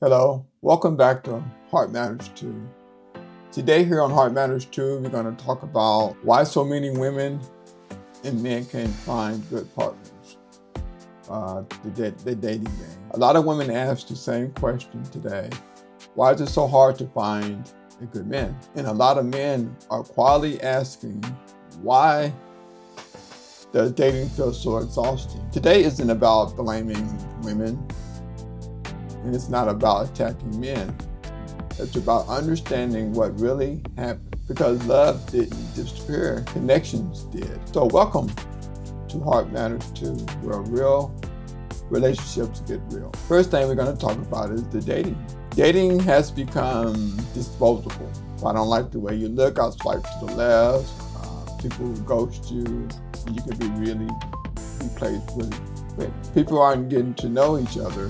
Hello, welcome back to Heart Matters 2. Today here on Heart Matters 2, we're going to talk about why so many women and men can't find good partners, the dating game. A lot of women ask the same question today: why is it so hard to find a good man? And a lot of men are quietly asking, why does dating feel so exhausting? Today isn't about blaming women, and it's not about attacking men. It's about understanding what really happened, because love didn't disappear, connections did. So welcome to Heart Matters 2, where real relationships get real. First thing we're going to talk about is the dating. Dating has become disposable. If I don't like the way you look, I'll swipe to the left. People ghost you, and you can be really replaced really quick. People aren't getting to know each other.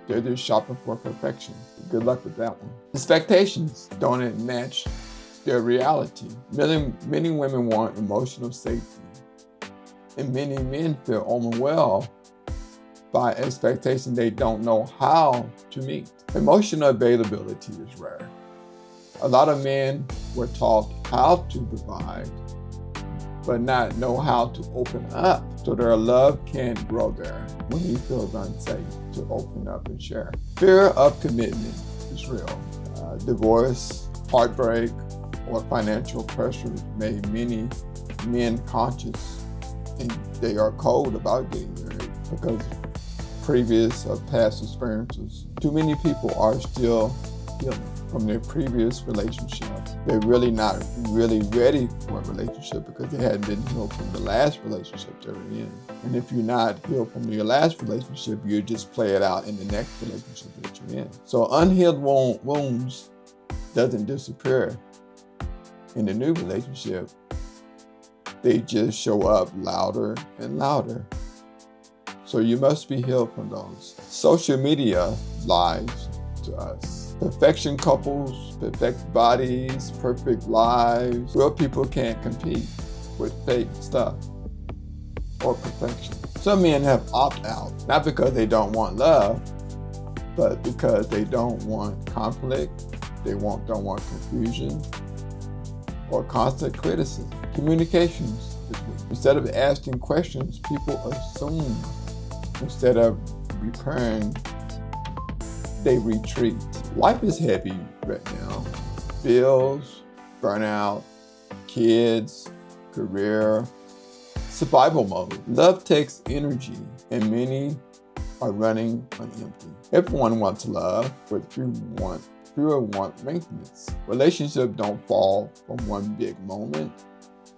They're just shopping for perfection. Good luck with that one. Expectations don't match their reality. Many women want emotional safety, and many men feel overwhelmed by expectations they don't know how to meet. Emotional availability is rare. A lot of men were taught how to provide, but not know how to open up, so their love can't grow there when he feels unsafe to open up and share. Fear of commitment is real. Divorce, heartbreak, or financial pressure made many men conscious, and they are cold about getting married because previous or past experiences. Too many people are still healing from their previous relationships. They're really not really ready for a relationship because they hadn't been healed from the last relationship they were in. And if you're not healed from your last relationship, you just play it out in the next relationship that you're in. So unhealed wounds doesn't disappear in the new relationship. They just show up louder and louder. So you must be healed from those. Social media lies to us. Perfection couples, perfect bodies, perfect lives. Real people can't compete with fake stuff or perfection. Some men have opted out, not because they don't want love, but because they don't want conflict, don't want confusion, or constant criticism. Communications is weak. Instead of asking questions, people assume. Instead of repairing, they retreat. Life is heavy right now. Bills, burnout, kids, career, survival mode. Love takes energy, and many are running on empty. Everyone wants love, but fewer want maintenance. Relationships don't fall from one big moment.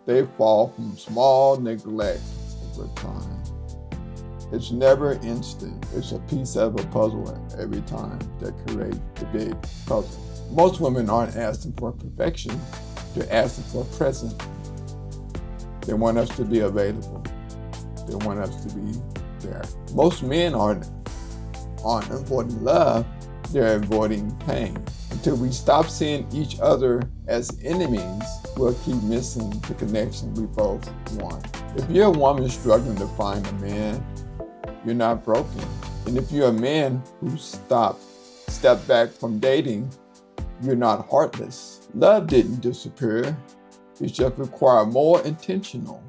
They fall from small neglect over time. It's never instant. It's a piece of a puzzle every time that creates the big puzzle. Most women aren't asking for perfection. They're asking for present. They want us to be available. They want us to be there. Most men aren't avoiding love. They're avoiding pain. Until we stop seeing each other as enemies, we'll keep missing the connection we both want. If you're a woman struggling to find a man, you're not broken. And if you're a man who step back from dating, you're not heartless. Love didn't disappear. It just required more intentional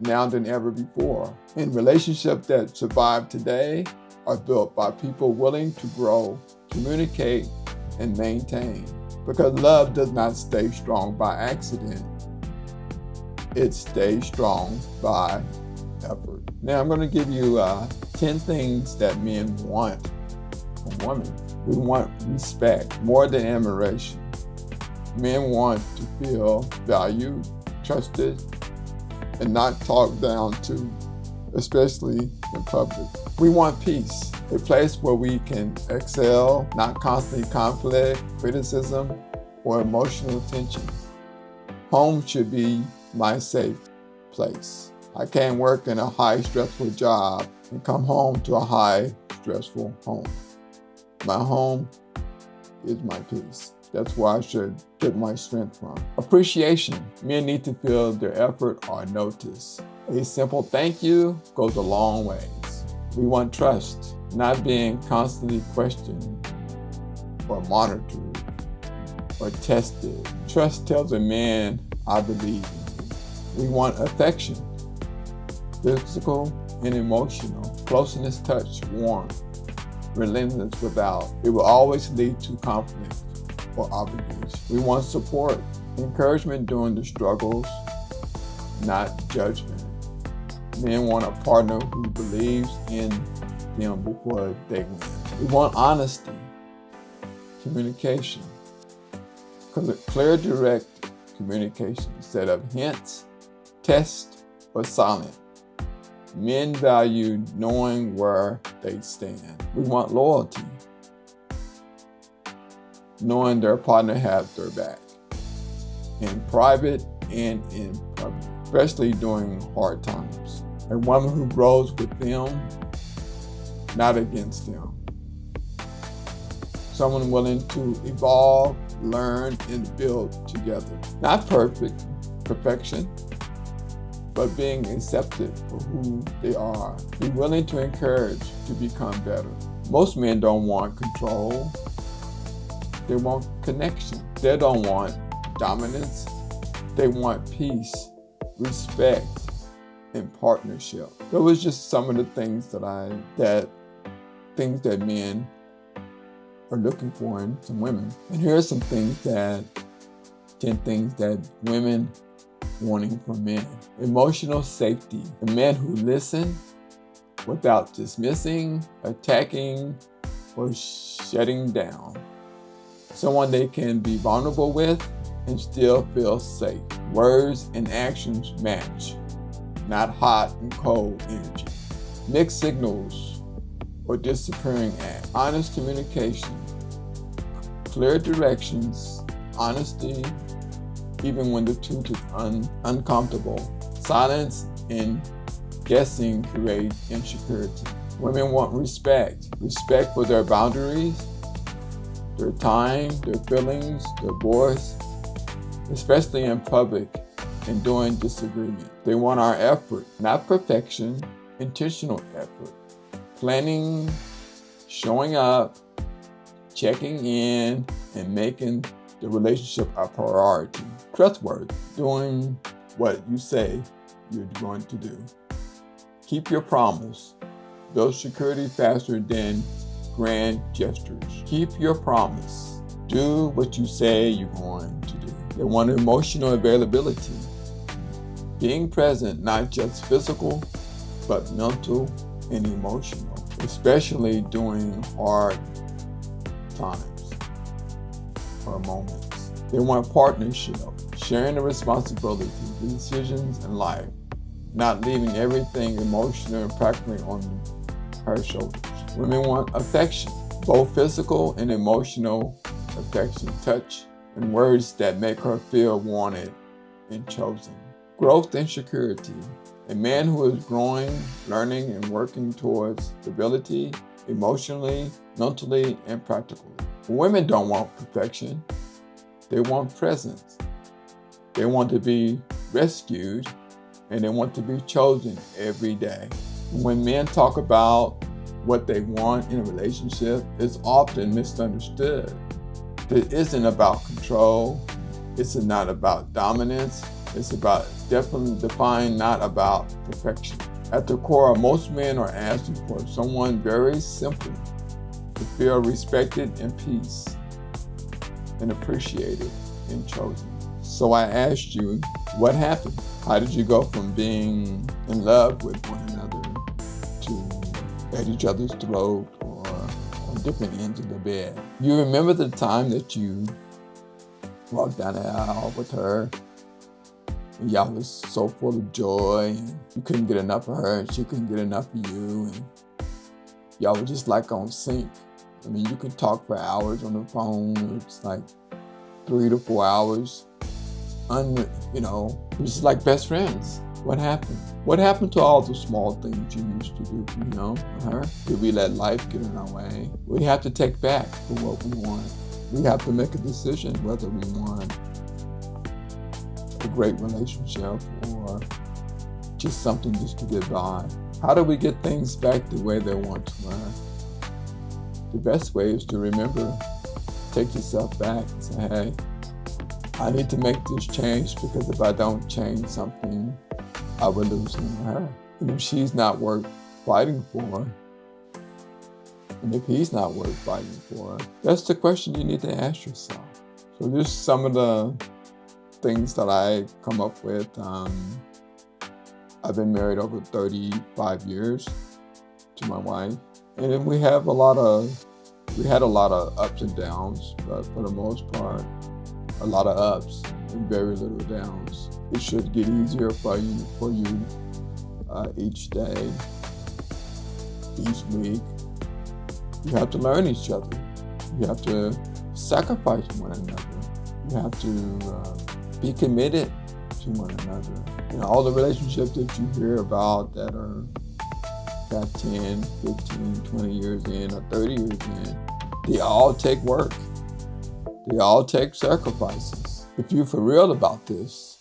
now than ever before. And relationships that survive today are built by people willing to grow, communicate, and maintain. Because love does not stay strong by accident. It stays strong by effort. Now I'm going to give you 10 things that men want from women. We want respect more than admiration. Men want to feel valued, trusted, and not talked down to, especially in public. We want peace, a place where we can excel, not constantly conflict, criticism, or emotional tension. Home should be my safe place. I can't work in a high stressful job and come home to a high stressful home. My home is my peace. That's where I should get my strength from. Appreciation. Men need to feel their effort are noticed. A simple thank you goes a long ways. We want trust, not being constantly questioned or monitored or tested. Trust tells a man, I believe in you. We want affection, physical and emotional, closeness, touch, warmth, relentless without. It will always lead to conflict or obligation. We want support, encouragement during the struggles, not judgment. Men want a partner who believes in them before they win. We want honesty, communication, clear, direct communication instead of hints, tests, or silent. Men value knowing where they stand. We want loyalty, knowing their partner has their back, in private and in public, especially during hard times. A woman who grows with them, not against them. Someone willing to evolve, learn, and build together. Not perfection, but being accepted for who they are. Be willing to encourage to become better. Most men don't want control. They want connection. They don't want dominance. They want peace, respect, and partnership. Those are just some of the things that men are looking for in some women. And here are some 10 things that women wanting from men. Emotional safety. A man who listens without dismissing, attacking, or shutting down. Someone they can be vulnerable with and still feel safe. Words and actions match, not hot and cold energy. Mixed signals or disappearing act. Honest communication. Clear directions, honesty, even when the truth is uncomfortable. Silence and guessing create insecurity. Women want respect for their boundaries, their time, their feelings, their voice, especially in public and during disagreement. They want our effort, not perfection, intentional effort. Planning, showing up, checking in, and making the relationship a priority. Trustworthy, doing what you say you're going to do. Keep your promise. Build security faster than grand gestures. Keep your promise. Do what you say you're going to do. They want emotional availability. Being present, not just physical, but mental and emotional, especially during hard times or moments. They want partnership, sharing the responsibility, the decisions in life, not leaving everything emotional and practically on her shoulders. Women want affection, both physical and emotional affection, touch, and words that make her feel wanted and chosen. Growth and security. A man who is growing, learning, and working towards stability emotionally, mentally, and practically. Women don't want perfection. They want presence. They want to be rescued, and they want to be chosen every day. When men talk about what they want in a relationship, it's often misunderstood. It isn't about control. It's not about dominance. It's about defined, not about perfection. At the core, most men are asking for someone very simple, to feel respected and peace, and appreciated and chosen. So I asked you, what happened? How did you go from being in love with one another to at each other's throat or on different ends of the bed? You remember the time that you walked down the aisle with her, and y'all was so full of joy, and you couldn't get enough of her, and she couldn't get enough of you, and y'all were just like on sync. I mean, you could talk for hours on the phone. It's like 3 to 4 hours. Just like best friends. What happened? What happened to all the small things you used to do, for her? Did we let life get in our way? We have to take back for what we want. We have to make a decision whether we want a great relationship or just something just to get by. How do we get things back the way they want to? The best way is to remember take yourself back and say, hey, I need to make this change, because if I don't change something, I will lose him or her. And if she's not worth fighting for, and if he's not worth fighting for, that's the question you need to ask yourself. So there's some of the things that I come up with. I've been married over 35 years to my wife, and we had a lot of ups and downs, but for the most part, a lot of ups and very little downs. It should get easier for you each day, each week. You have to learn each other. You have to sacrifice one another. You have to be committed to one another. You know, all the relationships that you hear about that are got 10, 15, 20 years in, or 30 years in, they all take work. They all take sacrifices. If you're for real about this,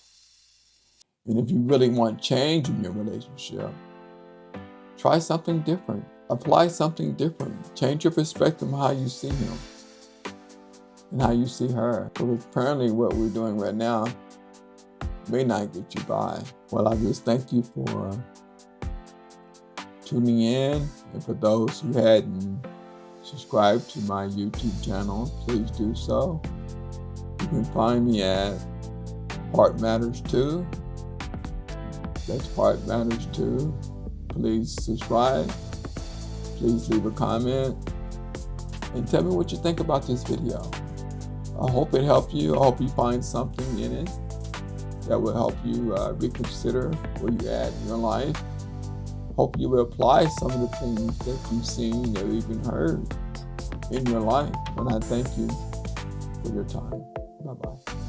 and if you really want change in your relationship, try something different. Apply something different. Change your perspective on how you see him and how you see her. Because apparently what we're doing right now may not get you by. Well, I just thank you for tuning in. And for those who hadn't subscribed to my YouTube channel, please do so. You can find me at Heart Matters 2. That's Heart Matters 2. Please subscribe. Please leave a comment and tell me what you think about this video. I hope it helped you. I hope you find something in it that will help you reconsider where you're at in your life. Hope you will apply some of the things that you've seen or even heard in your life. And I thank you for your time. Bye-bye.